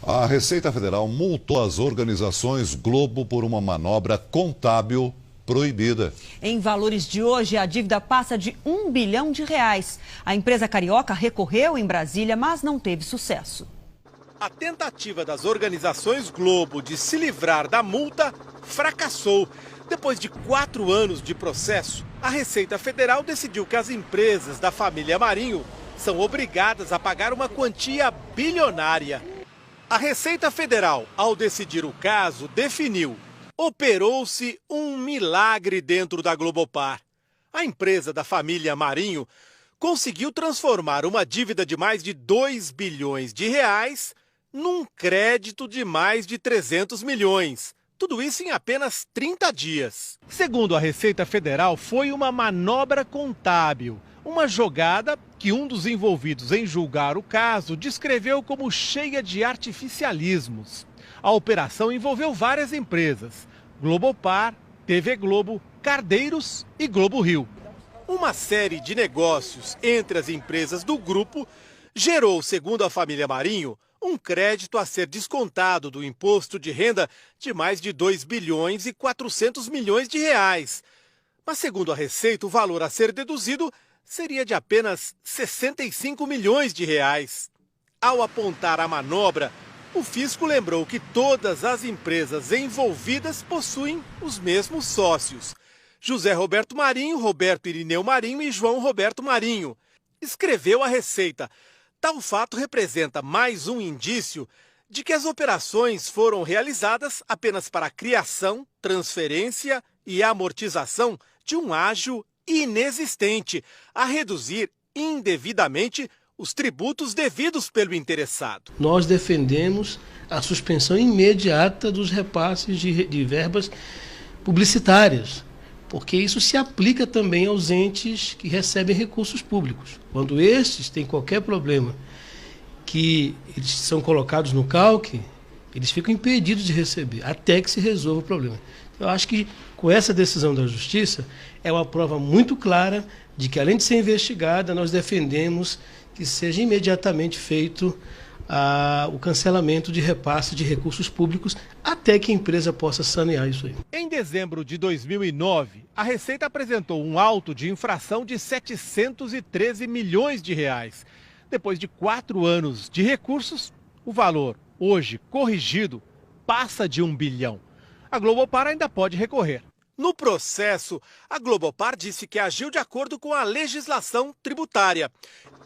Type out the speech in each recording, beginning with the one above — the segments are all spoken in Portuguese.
A Receita Federal multou as organizações Globo por uma manobra contábil proibida. Em valores de hoje, a dívida passa de R$ 1 bilhão. A empresa carioca recorreu em Brasília, mas não teve sucesso. A tentativa das organizações Globo de se livrar da multa fracassou. Depois de 4 anos de processo, a Receita Federal decidiu que as empresas da família Marinho são obrigadas a pagar uma quantia bilionária. A Receita Federal, ao decidir o caso, definiu: operou-se um milagre dentro da Globopar. A empresa da família Marinho conseguiu transformar uma dívida de mais de R$ 2 bilhões num crédito de mais de 300 milhões. Tudo isso em apenas 30 dias. Segundo a Receita Federal, foi uma manobra contábil. Uma jogada que um dos envolvidos em julgar o caso descreveu como cheia de artificialismos. A operação envolveu várias empresas: Globopar, TV Globo, Cardeiros e Globo Rio. Uma série de negócios entre as empresas do grupo gerou, segundo a família Marinho, um crédito a ser descontado do imposto de renda de mais de R$ 2 bilhões e 400 milhões. Mas, segundo a Receita, o valor a ser deduzido seria de apenas R$ 65 milhões. Ao apontar a manobra, o fisco lembrou que todas as empresas envolvidas possuem os mesmos sócios: José Roberto Marinho, Roberto Irineu Marinho e João Roberto Marinho. Escreveu a Receita: tal fato representa mais um indício de que as operações foram realizadas apenas para a criação, transferência e amortização de um ágio inexistente, a reduzir indevidamente os tributos devidos pelo interessado. Nós defendemos a suspensão imediata dos repasses de verbas publicitárias, porque isso se aplica também aos entes que recebem recursos públicos. Quando estes têm qualquer problema, que eles são colocados no CALC, eles ficam impedidos de receber, até que se resolva o problema. Eu acho que com essa decisão da Justiça é uma prova muito clara de que, além de ser investigada, nós defendemos que seja imediatamente feito o cancelamento de repasse de recursos públicos até que a empresa possa sanear isso aí. Em dezembro de 2009, a Receita apresentou um auto de infração de R$ 713 milhões. Depois de 4 anos de recursos, o valor, hoje corrigido, passa de R$ 1 bilhão. A Globopar ainda pode recorrer. No processo, a Globopar disse que agiu de acordo com a legislação tributária.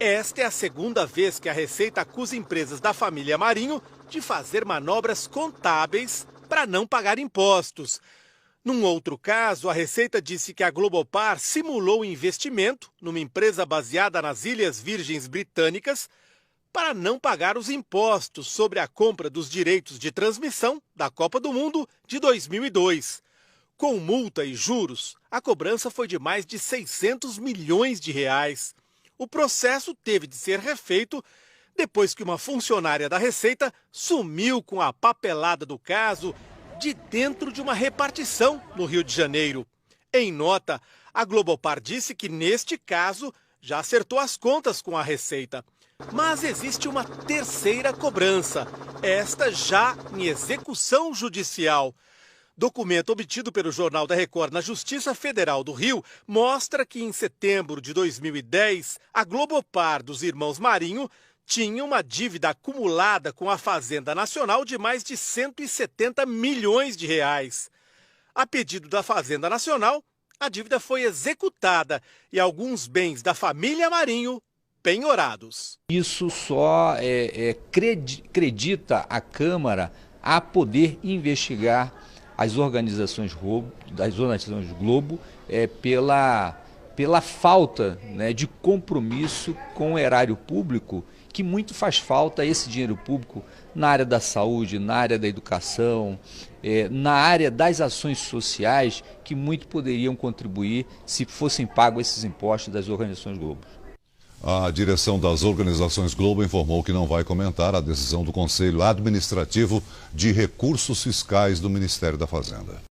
Esta é a segunda vez que a Receita acusa empresas da família Marinho de fazer manobras contábeis para não pagar impostos. Num outro caso, a Receita disse que a Globopar simulou investimento numa empresa baseada nas Ilhas Virgens Britânicas para não pagar os impostos sobre a compra dos direitos de transmissão da Copa do Mundo de 2002. Com multa e juros, a cobrança foi de mais de R$ 600 milhões. O processo teve de ser refeito depois que uma funcionária da Receita sumiu com a papelada do caso de dentro de uma repartição no Rio de Janeiro. Em nota, a Globopar disse que, neste caso, já acertou as contas com a Receita. Mas existe uma terceira cobrança, esta já em execução judicial. Documento obtido pelo Jornal da Record na Justiça Federal do Rio mostra que, em setembro de 2010, a Globopar dos irmãos Marinho tinha uma dívida acumulada com a Fazenda Nacional de mais de R$ 170 milhões. A pedido da Fazenda Nacional, a dívida foi executada e alguns bens da família Marinho penhorados. Isso só acredita a Câmara a poder investigar as organizações Globo pela falta, né, de compromisso com o erário público, que muito faz falta esse dinheiro público na área da saúde, na área da educação, na área das ações sociais, que muito poderiam contribuir se fossem pagos esses impostos das organizações Globo. A direção das organizações Globo informou que não vai comentar a decisão do Conselho Administrativo de Recursos Fiscais do Ministério da Fazenda.